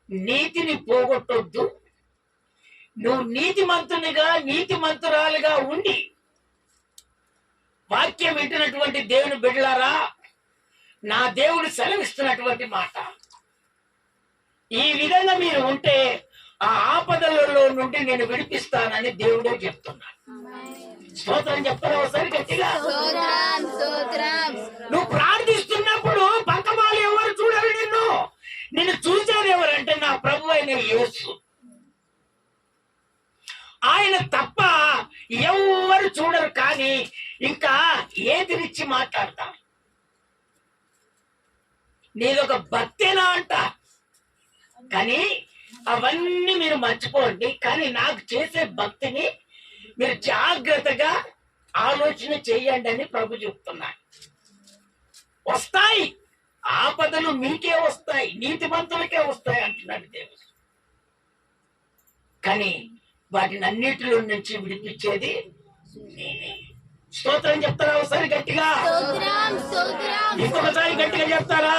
నీతిని పోగొట్టొద్దు. నువ్వు నీతిమంతురాలుగా ఉండి వాక్యం వింటున్నటువంటి దేవుని బిడ్డలారా, నా దేవుడు సెలవిస్తున్నటువంటి మాట, ఈ విధంగా మీరు ఉంటే ఆ ఆపదలలో నుండి నేను విడిపిస్తానని దేవుడే చెప్తున్నాడు. స్తోత్రం చెప్తారా ఒకసారి గట్టిగా? నువ్వు ప్రార్థిస్తున్నప్పుడు పక్క వాళ్ళు ఎవరు చూడరు, నిన్ను చూసేది ఎవరంటే నా ప్రభు అయిన యేసు. ఆయన తప్ప ఎవరు చూడరు. కానీ ఇంకా ఏదినిచ్చి మాట్లాడతా, నీదొక భక్తేనా అంట. కానీ అవన్నీ మీరు మర్చిపోండి. కానీ నాకు చేసే భక్తిని మీరు జాగ్రత్తగా ఆలోచన చెయ్యండి అని ప్రభు చెప్తున్నాడు. వస్తాయి ఆపదలు, మీకే వస్తాయి, నీతిమంతులకే వస్తాయి అంటున్నాడు దేవుడు. కానీ వాటిని అన్నిటిలో నుంచి విడిపించేది నేనే. స్తోత్రం చెప్తారా ఒకసారి గట్టిగా? ఇంకొకసారి గట్టిగా చెప్తారా?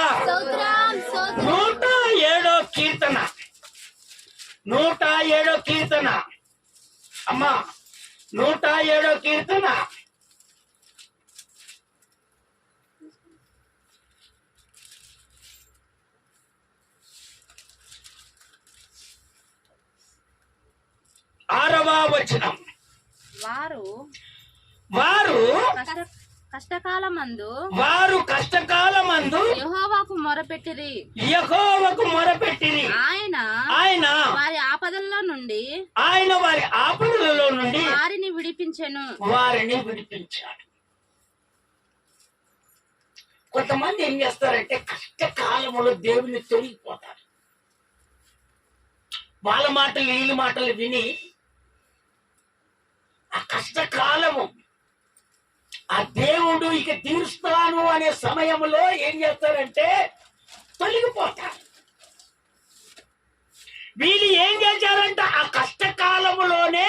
107వ కీర్తన, 107వ కీర్తన అమ్మా, 107వ కీర్తన 6వ వచనం. వారు కష్టకాలమందు యెహోవాకు మొరపెట్టిరి. ఆయన వారి ఆపదల్లో నుండి వారిని విడిపించాడు. కొంతమంది ఏం చేస్తారంటే కష్టకాలంలో దేవుని తొలగిపోతారు. వాళ్ళ మాటలు వీళ్ళ మాటలు విని ఆ కష్టకాలము, ఆ దేవుడు ఇక తీరుస్తాను అనే సమయంలో ఏం చేస్తారంటే తొలగిపోతారు. వీళ్ళు ఏం చేశారంట, ఆ కష్టకాలములోనే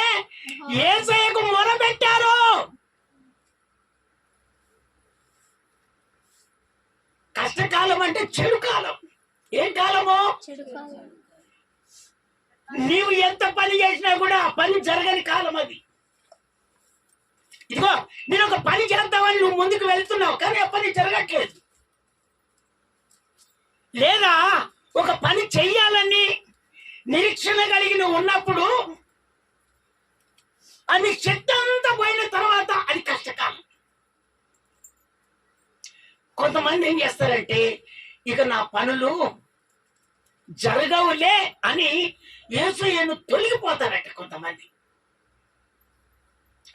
యేసయ్యకు మొరపెట్టారు. కష్టకాలం అంటే చెడు కాలం. ఏం కాలము? నీవు ఎంత పని చేసినా కూడా ఆ పని జరగని కాలం అది. ఇదిగో నేను ఒక పని చేద్దామని నువ్వు ముందుకు వెళ్తున్నావు, కానీ ఆ పని జరగట్లేదు. లేదా ఒక పని చెయ్యాలని నిరీక్షణ కలిగి నువ్వు ఉన్నప్పుడు అది శక్తి అంతా పోయిన తర్వాత అది కష్టకాలం. కొంతమంది ఏం చేస్తారంటే ఇక నా పనులు జరగవులే అని యేసయ్యను తొలగిపోతారట కొంతమంది.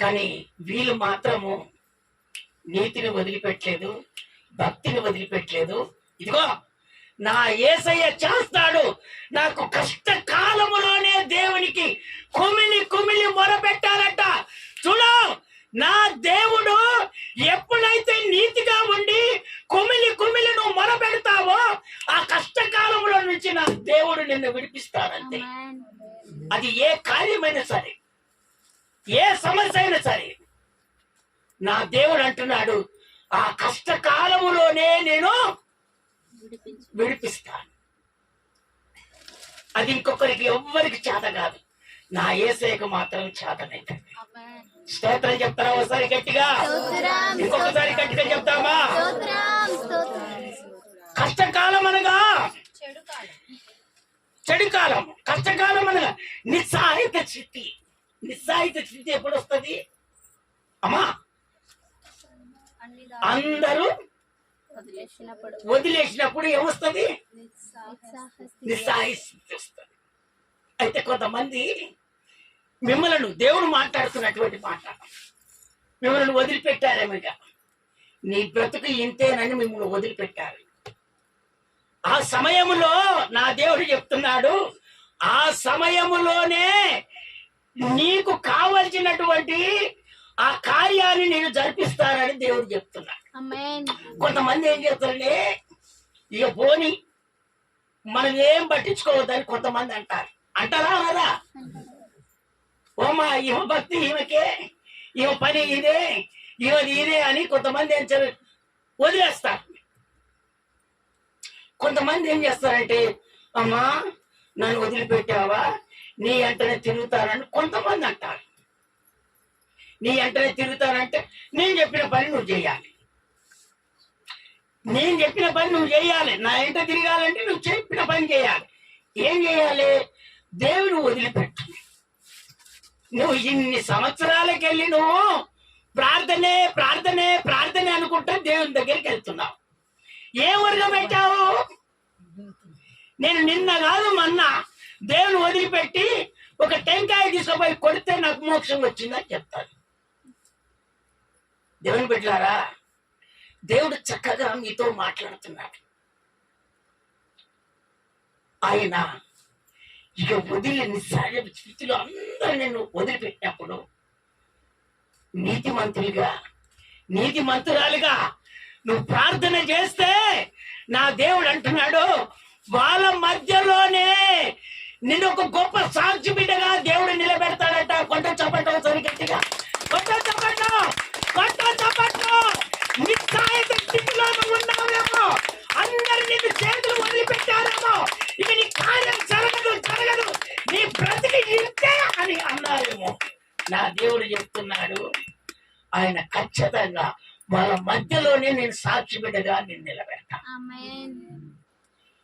కానీ వీళ్ళు మాత్రము నీతిని వదిలిపెట్టలేదు, భక్తిని వదిలిపెట్టలేదు. ఇదిగో నా యేసయ్య చేస్తాడు. నాకు కష్టకాలములోనే దేవునికి కుమిలి మొరపెట్టారట. చూడు, నా దేవుడు ఎప్పుడైతే నీతిగా ఉండి కుమిలి నువ్వు మొరపెడతావో ఆ కష్టకాలంలో నుంచి నా దేవుడు నిన్ను విడిపిస్తాడంతే. అది ఏ కార్యమైనా సరే, ఏ సమస్య అయినా సరే, నా దేవుడు అంటున్నాడు ఆ కష్టకాలములోనే నేను విడిపిస్తాను. అది ఇంకొకరికి ఎవ్వరికి చేత కాదు, నా యేసయ్యకు మాత్రం చేతనైతే. స్తోత్రం చెప్తారా ఒకసారి గట్టిగా? ఇంకొకసారి గట్టిగా చెప్తామా? కష్టకాలం అనగా చెడు కాలం, కష్టకాలం అనగా నిస్సహాయత స్థితి. నిస్సహాయత స్థితి ఎప్పుడు వస్తుంది అమ్మా? అందరూ వదిలేసినప్పుడు ఏమొస్తుంది? నిస్సహాయ స్థితి వస్తుంది. అయితే కొంతమంది మిమ్మల్ని దేవుడు మాట్లాడుతున్నటువంటి మాట, మిమ్మల్ని వదిలిపెట్టారేమిగా, నీ బ్రతుకు ఇంతేనని మిమ్మల్ని వదిలిపెట్టారు. ఆ సమయములో నా దేవుడు చెప్తున్నాడు, ఆ సమయములోనే నీకు కావలసినటువంటి ఆ కార్యాన్ని నేను జరిపిస్తానని దేవుడు చెప్తున్నాడు. కొంతమంది ఏం చేస్తారంటే ఇక పోని మనం ఏం పట్టించుకోవద్దని కొంతమంది అంటారా అనరా? ఓమా ఈమె భక్తి ఈమెకే, ఈమె పని ఇదే, ఇదే అని కొంతమంది ఏం వదిలేస్తారు. కొంతమంది ఏం చేస్తారంటే అమ్మా నన్ను వదిలిపెట్టావా నీ వెంటనే తిరుగుతానని కొంతమంది అంటారు. నీ వెంటనే తిరుగుతానంటే నేను చెప్పిన పని నువ్వు చేయాలి. నేను చెప్పిన పని నువ్వు చేయాలి. నా వెంట తిరగాలంటే నువ్వు చెప్పిన పని చేయాలి. ఏం చేయాలి? దేవుని వదిలిపెట్టు. నువ్వు ఇన్ని సంవత్సరాలకెళ్ళి నువ్వు ప్రార్థనే ప్రార్థనే ప్రార్థనే అనుకుంటా దేవుని దగ్గరికి వెళ్తున్నావు. ఏ వర్గం పెట్టావు? నేను నిన్న కాదు మొన్న దేవుని వదిలిపెట్టి ఒక టెంకాయ తీసుకుపోయి కొడితే నాకు మోక్షం వచ్చిందని చెప్తాను. దేవుని బిడ్డలారా, దేవుడు చక్కగా మీతో మాట్లాడుతున్నాడు. ఆయన ఇక వదిలి నిస్సాయ స్థితిలో అందరూ నిన్ను వదిలిపెట్టినప్పుడు నీతిమంతురాలుగా నువ్వు ప్రార్థన చేస్తే నా దేవుడు అంటున్నాడు, వాళ్ళ మధ్యలోనే నిన్ను ఒక గొప్ప సాక్షి బిడ్డగా దేవుడు నిలబెడతాడట. కొంత చప్పట సరిగట్టిగా కొంత చప్పట నిస్సాయ స్థితిలో నువ్వు ఉన్నావేమో, అందరు నిన్ను చేతులు వదిలిపెట్టారేమో, ఇక నీ కార్యం జరగదు, నీ బ్రతికి ఇంతే అని అన్నారేమో. నా దేవుడు చెప్తున్నాడు, ఆయన ఖచ్చితంగా వాళ్ళ మధ్యలోనే నేను సాక్షి బిడ్డగా నేను నిలబెడతా.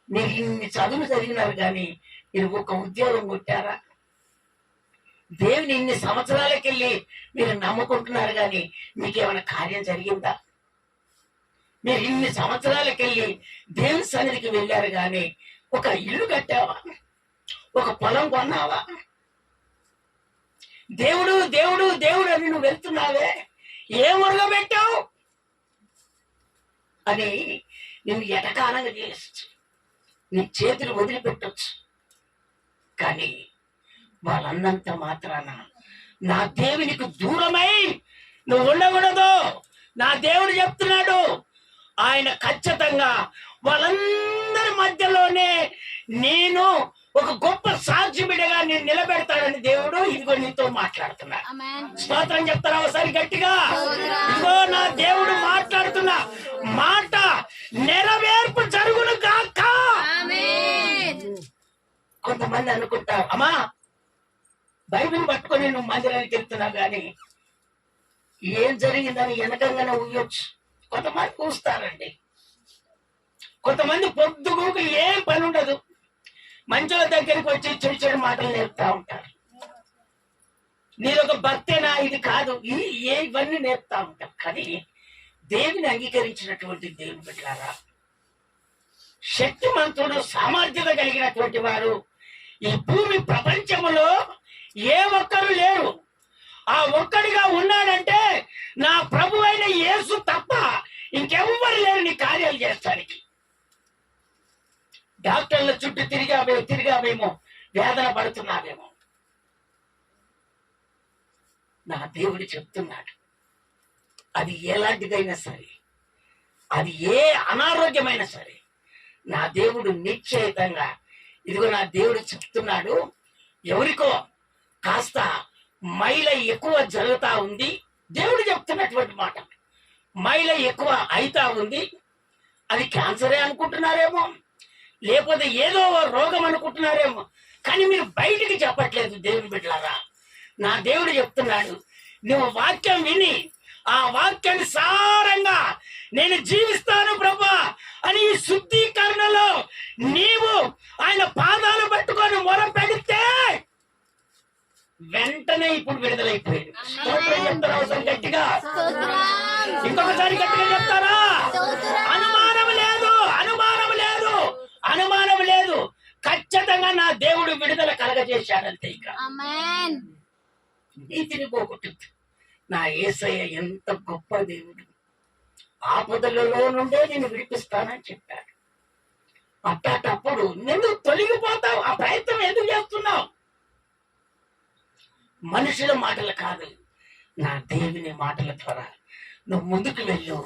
మీరు ఇన్ని చదువులు చదివినారు కానీ మీరు ఒక ఉద్యోగం కొట్టారా? దేవుని ఇన్ని సంవత్సరాలకెళ్ళి మీరు నమ్ముకుంటున్నారు కానీ మీకేమైనా కార్యం జరిగిందా? మీరు ఇన్ని సంవత్సరాలకెళ్ళి దేవుని సన్నిధికి వెళ్ళారు కానీ ఒక ఇల్లు కట్టావా? ఒక పొలం కొన్నావా? దేవుడు దేవుడు దేవుడు అని నువ్వు వెళ్తున్నావే, ఏం ఉరగబెట్టావు అని నువ్వు ఎటకారంగా చేయొచ్చు, నీ చేతులు వదిలిపెట్టొచ్చు. కానీ వాళ్ళన్నంత మాత్రాన నా దేవునికి దూరమై నువ్వు ఉండకూడదు. నా దేవుడు చెప్తున్నాడు, ఆయన ఖచ్చితంగా వాళ్ళందరి మధ్యలోనే నేను ఒక గొప్ప సాక్షి బిడ్డగా నేను నిలబెడతాడని దేవుడు ఇదిగో నీతో మాట్లాడుతున్నా. స్తోత్రం చెప్తారా ఒకసారి గట్టిగా? ఇదిగో నా దేవుడు మాట్లాడుతున్న మాట నెరవేర్పు జరుగును గాక. కొంతమంది అనుకుంటారు, అమ్మా బైబిల్ పట్టుకొని నువ్వు మందిరానికి వెళ్తున్నావు కానీ ఏం జరిగిందని వెనకంగానే ఊయొచ్చు. కొంతమంది కూస్తారండి. కొంతమంది పొద్దుగూకు ఏం పని ఉండదు, మంచుల దగ్గరికి వచ్చి చెడు చెడు మాటలు నేర్పుతా ఉంటారు. నీదొక భక్తేనా? ఇది కాదు, ఇవన్నీ నేర్పుతా ఉంటారు. కానీ దేవుని అంగీకరించినటువంటి దేవుని బిడ్డలారా, శక్తిమంతుడు సామర్థ్యత కలిగినటువంటి వారు ఈ భూమి ప్రపంచంలో ఏ ఒక్కరు లేరు. ఆ ఒక్కడిగా ఉన్నాడంటే నా ప్రభు అయిన యేసు తప్ప ఇంకెవ్వరు లేరు నీ కార్యాలు చేస్తానికి. డాక్టర్ల చుట్టూ తిరిగావేమో, వేదన పడుతున్నావేమో. నా దేవుడు చెప్తున్నాడు, అది ఎలాంటిదైనా సరే, అది ఏ అనారోగ్యమైనా సరే, నా దేవుడు నిశ్చయితంగా ఇదిగో నా దేవుడు చెప్తున్నాడు, ఎవరికో కాస్త మైల ఎక్కువ జరుగుతా ఉంది. దేవుడు చెప్తున్నటువంటి మాట, మైల ఎక్కువ అయితా ఉంది. అది క్యాన్సరే అనుకుంటున్నారేమో, లేకపోతే ఏదో రోగం అనుకుంటున్నారేమో, కానీ మీరు బయటికి చెప్పట్లేదు. దేవుని బిడ్డలారా, నా దేవుడు చెప్తున్నాడు, నువ్వు వాక్యం విని ఆ వాక్యాన్ని సారంగా నేను జీవిస్తాను ప్రభా అని ఈ శుద్ధీకరణలో నీవు ఆయన పాదాలు పట్టుకొని మొర పెడితే వెంటనే ఇప్పుడు విడుదలైపోయింది. చెప్తారా అవసరం గట్టిగా? ఇంకొకసారి గట్టిగా చెప్తారా? అనుమానం లేదు, అనుమానం లేదు, అనుమానం లేదు. ఖచ్చితంగా నా దేవుడు విడుదల కలగజేశాడంతే. ఇక నీతిని పోగొట్టింది. నా యేసయ్య ఎంత గొప్ప దేవుడు, ఆపదలలో నుండే నేను విడిపిస్తానని చెప్పాడు. అట్టప్పుడు నువ్వు తొలగిపోతావు. ఆ ప్రయత్నం ఎందుకు చేస్తున్నావు? మనుషుల మాటలు కాదు, నా దేవుని మాటల ద్వారా నువ్వు ముందుకు వెళ్ళు,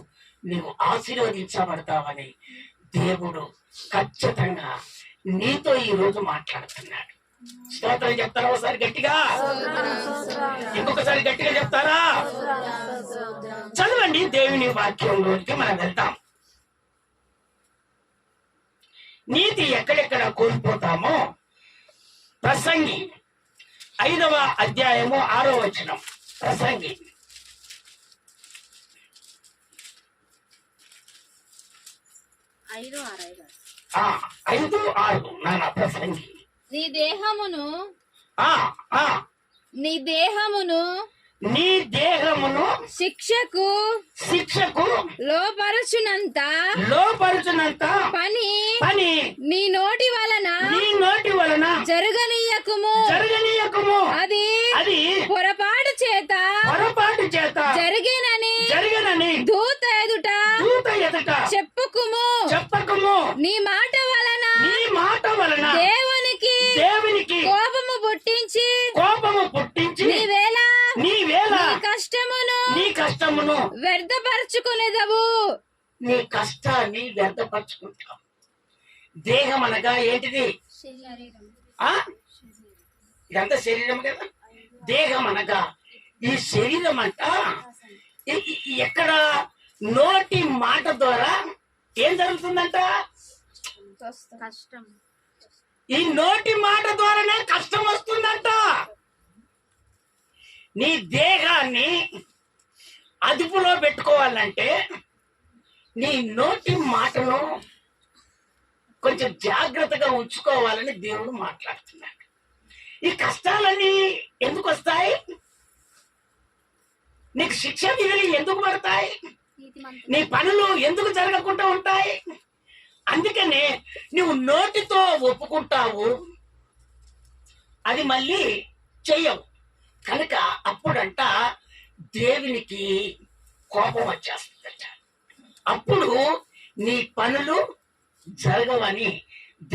నువ్వు ఆశీర్వదించబడతావని దేవుడు ఖచ్చితంగా నీతో ఈ రోజు మాట్లాడుతున్నాడు. స్తోత్రం చెప్తారా ఒకసారి గట్టిగా? ఇంకొకసారి గట్టిగా చెప్తారా? చదవండి దేవుని వాక్యంలోనికి మనం వెళ్తాం. నీతి ఎక్కడెక్కడ కోల్పోతామో ప్రసంగి 5వ అధ్యాయము 6వ వచనం. ప్రసంగి 5:6 నాన్న. ప్రసంగి నీ దేహమును ఆ ఆ నీ దేహమును నీ దేహమును శిక్షకు లోపరచునంత పని నీ నోటి వలన జరగనీయకుము. అది పొరపాటు చేత జరిగినని దూత ఎదుట చెప్పుకుము. నీ మాట వలన దేవునికి కోపము పుట్టించి నీవేళ నీ కష్టమును వ్యర్థపరచుకునేదవు. నీ కష్టాన్ని వ్యర్థపరచుకుంటావు. దేహం అనగా ఏంటిది? ఇదంతా శరీరం కదా. దేహం అనగా ఈ శరీరం అంట ఎక్కడ నోటి మాట ద్వారా ఏం జరుగుతుందంట? కష్టం. ఈ నోటి మాట ద్వారానే కష్టం వస్తుందంట. నీ దేహాన్ని అదుపులో పెట్టుకోవాలంటే నీ నోటి మాటను కొంచెం జాగ్రత్తగా ఉంచుకోవాలని దేవుడు మాట్లాడుతున్నాడు. ఈ కష్టాలన్నీ ఎందుకు వస్తాయి? నీకు శిక్ష విధులు ఎందుకు పడతాయి? నీ పనులు ఎందుకు జరగకుండా ఉంటాయి? అందుకనే నువ్వు నోటితో ఒప్పుకుంటావు, అది మళ్ళీ చెయ్యవు కనుక అప్పుడంట దేవునికి కోపం వచ్చేస్తుందట. అప్పుడు నీ పనులు జరగవని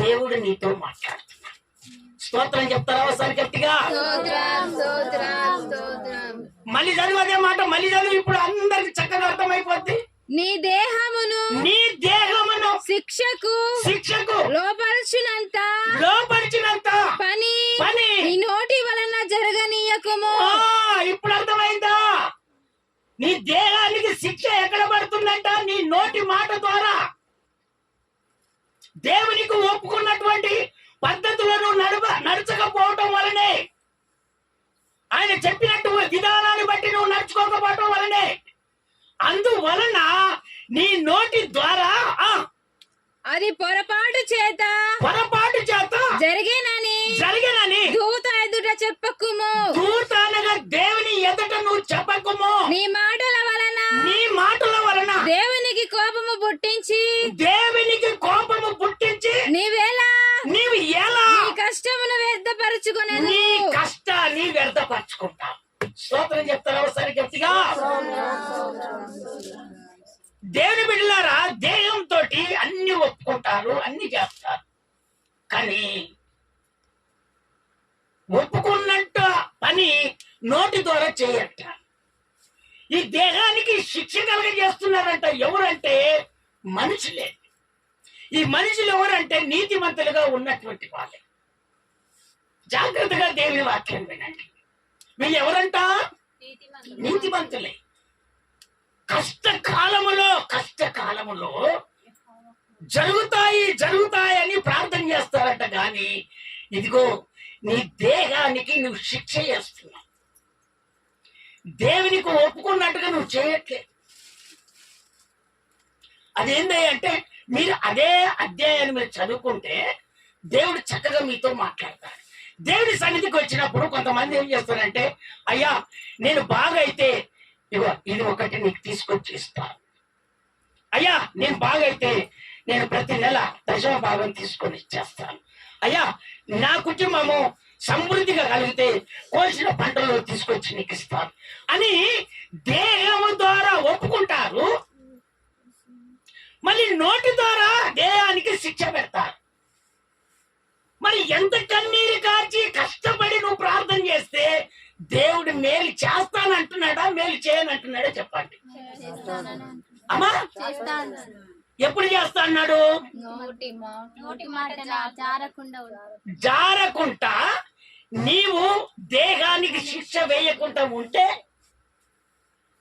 దేవుడు నీతో మాట్లాడుతున్నాడు. స్తోత్రం చెప్తారా ఒకసారి గట్టిగా? మళ్ళీ చదువు అదే మాట, మళ్ళీ చదువు. ఇప్పుడు అందరికి చక్కగా అర్థమైపోద్ది. నీ దేహమును శిక్షకు లోపరచినంత పని నీ నోటి వలన జరగనీయకుము. ఇప్పుడు అర్థమైందా? నీ దేహానికి శిక్ష ఎక్కడ పడుతుందంట? నీ నోటి మాట ద్వారా. దేవునికి ఒప్పుకున్నటువంటి పద్ధతులను నడచకపోవటం వలనే, ఆయన చెప్పినట్టు విధానాన్ని బట్టి నువ్వు నడుచుకోకపోవటం వలనే, అందువలన నీ నోటి ద్వారా అది పొరపాటు చేత జరిగినని దూత ఎదుట చెప్పకుము. దూత అనగా దేవుని ఎదుట నువ్వు చెప్పకుము. నీ మాటల వలన దేవునికి కోపము పుట్టించి నీవు ఎలా నీ కష్టమును వ్యర్థపరచుకునేది. నీ కష్టాన్ని వ్యర్థపరచుకుంటావు. స్తోత్రం చెప్తారా ఒకసారి గట్టిగా? దేవుని బిడ్డలారా, దేహంతో అన్ని ఒప్పుకుంటారు, అన్ని చేస్తారు, కానీ ఒప్పుకున్నట్టు పని నోటి ద్వారా చేయట. ఈ దేహానికి శిక్ష కలగజేస్తున్నారంట. ఎవరంటే మనుషులే. ఈ మనుషులు ఎవరంటే నీతిమంతులుగా ఉన్నటువంటి వాళ్ళే. జాగ్రత్తగా దేవుని వాక్యం వినండి. వీళ్ళు ఎవరంట? నీతిమంతులే. కష్టకాలములో జరుగుతాయని ప్రార్థన చేస్తారట. గాని ఇదిగో నీ దేహానికి నువ్వు శిక్ష చేస్తున్నావు. దేవునికి ఒప్పుకున్నట్టుగా నువ్వు చేయట్లేదు. అదేంటి అంటే, మీరు అదే అధ్యాయాన్ని మీరు చదువుకుంటే దేవుడు చక్కగా మీతో మాట్లాడతాడు. దేవుడి సన్నిధికి వచ్చినప్పుడు కొంతమంది ఏం చేస్తారంటే, అయ్యా నేను బాగా అయితే ఇగో ఇది ఒకటి నీకు తీసుకొచ్చి ఇస్తాను. అయ్యా నేను బాగైతే నేను ప్రతి నెల 10వ భాగం తీసుకొని ఇచ్చేస్తాను. అయ్యా నా కుటుంబము సమృద్ధిగా కలిగితే కోసిన పంటలో తీసుకొచ్చి నీకు ఇస్తాను అని దేహము ద్వారా ఒప్పుకుంటారు. మళ్ళీ నోటి ద్వారా దేహానికి శిక్ష పెడతారు. మరి ఎంత కన్నీరు కార్చి కష్టపడి నువ్వు ప్రార్థన చేస్తే దేవుడు మేలు చేస్తానంటున్నాడా, మేలు చేయనంటున్నాడా? చెప్పండి అమ్మా. ఎప్పుడు చేస్తా అన్నాడు? జారకుండా నీవు దేహానికి శిక్ష వేయకుండా ఉంటే,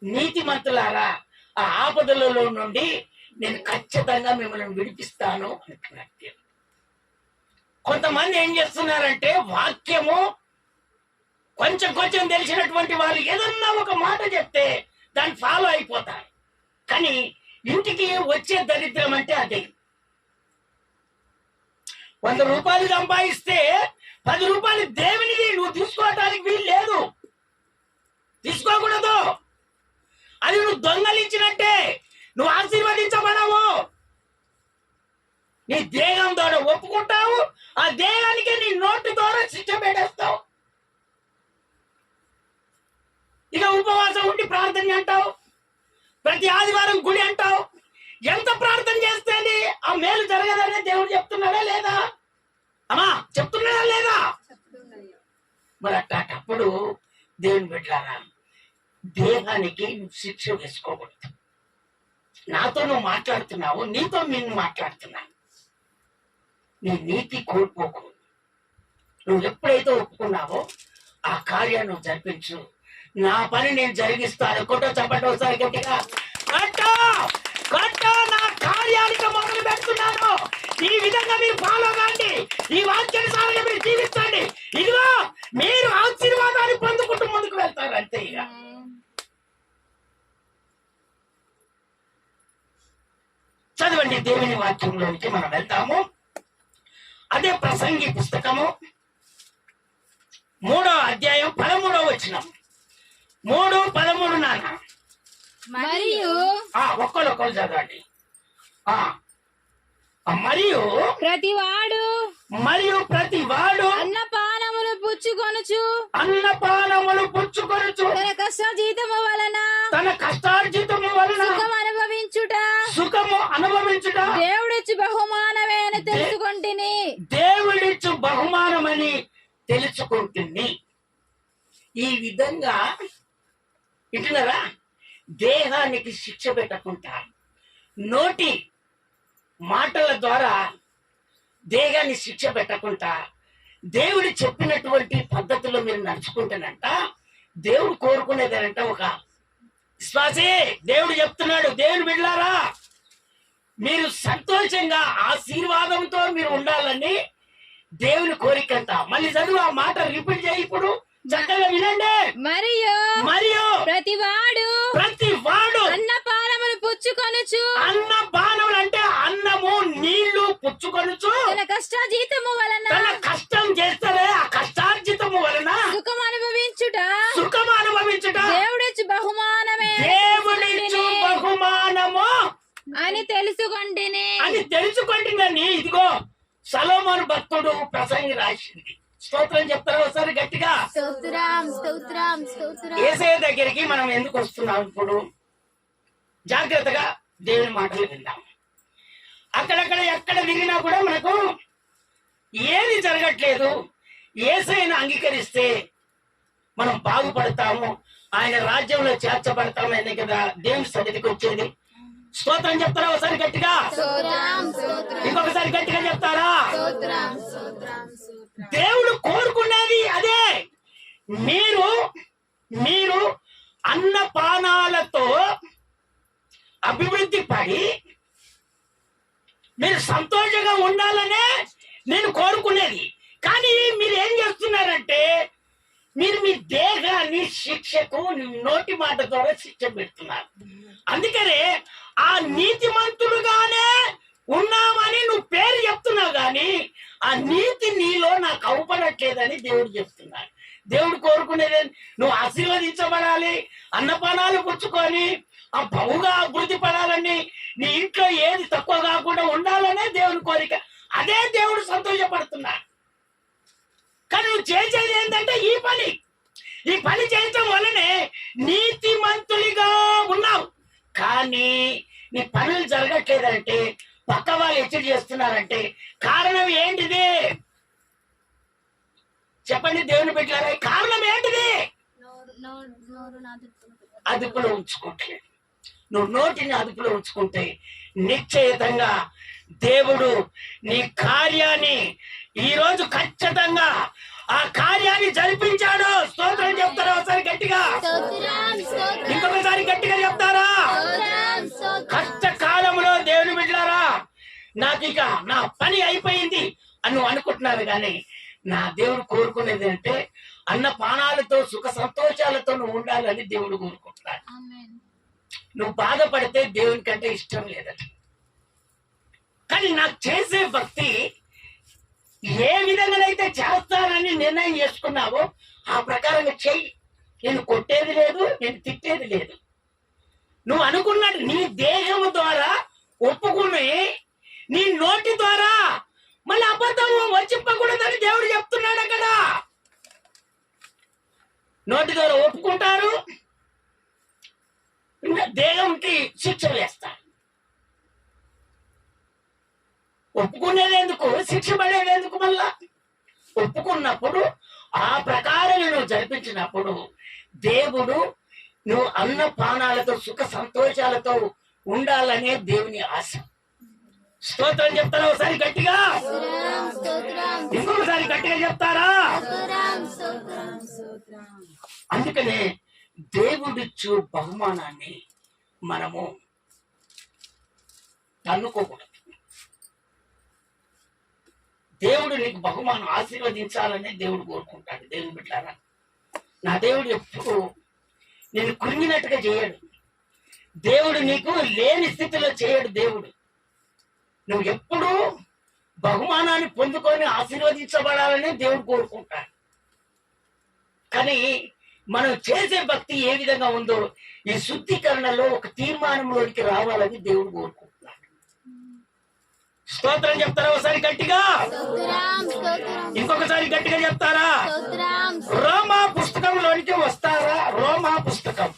నీతిమంతులారా ఆ ఆపదలలో నుండి నేను ఖచ్చితంగా మిమ్మల్ని విడిపిస్తాను అంటున్నాడు. కొంతమంది ఏం చేస్తున్నారంటే వాక్యము కొంచెం కొంచెం తెలిసినటువంటి వాళ్ళు ఏదన్నా ఒక మాట చెప్తే దాన్ని ఫాలో అయిపోతారు. కానీ ఇంటికి వచ్చే దరిద్రం అంటే అదే. 100 రూపాయలు సంపాదిస్తే 10 రూపాయలు దేవునిది నువ్వు తీసుకోవటానికి వీలు లేదు, తీసుకోకూడదు. అది నువ్వు దొంగలించినట్టే, నువ్వు ఆశీర్వదించబడవు. నీ దేహం ద్వారా ఒప్పుకుంటావు, ఆ దేహానికి నీ నోటి ద్వారా శిక్ష పెట్టేస్తావు. ఇక ఉపవాసం ఉండి ప్రార్థన అంటావు, ప్రతి ఆదివారం గుడి అంటావు. ఎంత ప్రార్థన చేస్తేనే ఆ మేలు జరగదనే దేవుడు చెప్తున్నాడా లేదా? అమ్మా చెప్తున్నాడా లేదా? మరి అట్టప్పుడు దేవుని బిడ్డలారా, దేహానికి శిక్ష వేసుకోకూడదు. నాతో నువ్వు మాట్లాడుతున్నావు, నీతో నేను మాట్లాడుతున్నాను. నీ నీతి కోల్పోకూడదు. నువ్వు ఎప్పుడైతే ఒప్పుకున్నావో ఆ కార్యాన్ని నువ్వు జరిపించు. నా పని నేను జరిగిస్తాను. కొట్టో చెప్పండి ఒకసారి గట్టిగా, కట్టో కట్టో, నా కార్యానికి మొదలు పెడుతున్నాను. ఈ విధంగా మీరు ఫాలో కాండి, ఈ వాక్యానుసారంగా మీరు జీవించండి. ఇదిగో మీరు ఆశీర్వాదాన్ని పొందుకుంటూ ముందుకు వెళ్తారు అంతే. ఇక చదవండి, దేవుని వాక్యంలోనికి మనం వెళ్తాము. అదే ప్రసంగి పుస్తకము 3వ అధ్యాయం 13వ వచనం. 3:13 నాన్న. మరియు ఒక్కరు చదవండి. మరియు ప్రతివాడు అన్నపానములు పుచ్చుకొనుచు తన కష్టార్జితము వలన సుఖము అనుభవించుట దేవుడిచ్చు బహుమానమే అని తెలుసుకొంటిని. దేవుడిచ్చు బహుమానమని తెలుసుకుంటుంది. ఈ విధంగా వింటున్నారా? దేహానికి శిక్ష పెట్టకుండా నోటి మాటల ద్వారా దేహాన్ని శిక్ష పెట్టకుండా దేవుడు చెప్పినటువంటి పద్ధతిలో మీరు నడుచుకుంటానంట. దేవుడు కోరుకునేదేనంట ఒక విశ్వాసే. దేవుడు చెప్తున్నాడు, దేవుని బిడ్డలారా మీరు సంతోషంగా ఆశీర్వాదంతో మీరు ఉండాలని దేవుని కోరికంట. మళ్ళీ చదువు, ఆ మాట రిపీట్ చేయి, ఇప్పుడు చక్కగా వినండి. మరియు ప్రతివాడు అన్నపానములు అన్నపానములు అంటే అన్నము నీళ్లు పుచ్చుకొనుచు తన కష్టార్జితము వలన కష్టం చేస్తారే, ఆ కష్టార్జితము వలన సుఖం అనుభవించుట దేవుడిచ్చు బహుమానమే బహుమానము అని తెలుసుకుంటుందని. ఇదిగో సొలొమోను భక్తుడు ప్రసంగి రాసింది. స్తోత్రం చెప్తారా ఒకసారి గట్టిగా? యేసయ్య దగ్గరికి మనం ఎందుకు వస్తున్నాం? ఇప్పుడు జాగ్రత్తగా దేవుని మాటలు విందాం. అక్కడక్కడ ఎక్కడ విరిగినా కూడా మనకు ఏది జరగట్లేదు. యేసయ్యను అంగీకరిస్తే మనం బాగుపడతాము, ఆయన రాజ్యంలో చేర్చబడతామని కదా దేవుని సన్నిధికి వచ్చేది. స్తోత్రం చెప్తారా ఒకసారి గట్టిగా? ఇంకొకసారి గట్టిగా చెప్తారా? దేవుడు కోరుకున్నది అదే. మీరు అన్నపానాలతో అభివృద్ధి పడి మీరు సంతోషంగా ఉండాలనే నేను కోరుకునేది. కానీ మీరు ఏం చేస్తున్నారంటే మీరు మీ దేహాన్ని శిక్షకు నోటి మాట ద్వారా శిక్ష పెడుతున్నారు. అందుకనే ఆ నీతిమంతుడుగానే ఉన్నామని నువ్వు పేరు చెప్తున్నావు, కానీ ఆ నీతి నీలో నాకు అవపడట్లేదని దేవుడు చెప్తున్నాడు. దేవుడు కోరుకునేది నువ్వు ఆశీర్వదించబడాలి, అన్నపానాలు పుచ్చుకొని ఆ బహుగా అభివృద్ధి పడాలని, నీ ఇంట్లో ఏది తక్కువ కాకుండా ఉండాలనే దేవుని కోరిక. అదే దేవుడు సంతోషపడుతున్నాడు. కానీ నువ్వు చేసేది ఏంటంటే ఈ పని చేయటం వల్లనే నీతిమంతులుగా ఉన్నావు. కానీ నీ పనులు జరగట్లేదంటే, పక్క వాళ్ళు హెచ్చరి చేస్తున్నారంటే కారణం ఏంటిది చెప్పండి దేవుని బిడ్డలారా? కారణం ఏంటిది? అదుపులో ఉంచుకోవట్లేదు. నువ్వు నోటిని అదుపులో ఉంచుకుంటే నిశ్చయితంగా దేవుడు నీ కార్యాన్ని ఈ రోజు ఖచ్చితంగా ఆ కార్యాన్ని జరిపించాడు. స్తోత్రం చెప్తారా ఒకసారి గట్టిగా? ఇంకొకసారి గట్టిగా చెప్తారా? కష్టకాలంలో దేవుని బిడ్డలారా నాకు ఇక నా పని అయిపోయింది అని నువ్వు అనుకుంటున్నావు. కానీ నా దేవుడు కోరుకునేది అంటే అన్న పానాలతో సుఖ సంతోషాలతో నువ్వు ఉండాలని దేవుడు కోరుకుంటున్నాడు. నువ్వు బాధపడితే దేవుని కంటే ఇష్టం లేదట. కానీ నాకు చేసే భక్తి ఏ విధంగానైతే చేస్తానని నిర్ణయం చేసుకున్నావో ఆ ప్రకారంగా చెయ్యి. నేను కొట్టేది లేదు, నేను తిట్టేది లేదు. నువ్వు అనుకున్నాడు నీ దేహము ద్వారా ఒప్పుకుని నీ నోటి ద్వారా మళ్ళీ అబద్ధము వచ్చిప్పకూడదని దేవుడు చెప్తున్నాడు. అక్కడ నోటి ద్వారా ఒప్పుకుంటారు, దేహంకి శిక్ష వేస్తారు. ఒప్పుకునేది ఎందుకు, శిక్ష పడేది ఎందుకు? మళ్ళా ఒప్పుకున్నప్పుడు ఆ ప్రకారం నువ్వు జరిపించినప్పుడు దేవుడు నువ్వు అన్న పానాలతో సుఖ సంతోషాలతో ఉండాలనే దేవుని ఆశ. స్తోత్రం చెప్తారా ఒకసారి గట్టిగా? ఇంకొకసారి గట్టిగా చెప్తారా? అందుకనే దేవుడిచ్చు బహుమానాన్ని మనము తన్నుకోకూడదు. దేవుడు నీకు బహుమానం ఆశీర్వదించాలని దేవుడు కోరుకుంటాడు. దేవుని బిడ్డలారా, నా దేవుడు ఎప్పుడు నేను కృంగినట్టుగా చేయడు. దేవుడు నీకు లేని స్థితిలో చేయడు. దేవుడు నువ్వు ఎప్పుడు బహుమానాన్ని పొందుకొని ఆశీర్వదించబడాలని దేవుడు కోరుకుంటాడు. కానీ మనం చేసే భక్తి ఏ విధంగా ఉందో ఈ శుద్ధీకరణలో ఒక తీర్మానంలోనికి రావాలని దేవుడు కోరుకుంటున్నాడు. స్తోత్రం చెప్తారా ఒకసారి గట్టిగా? ఇంకొకసారి గట్టిగా చెప్తారా? రోమా పుస్తకంలోనికి వస్తారా? రోమా పుస్తకం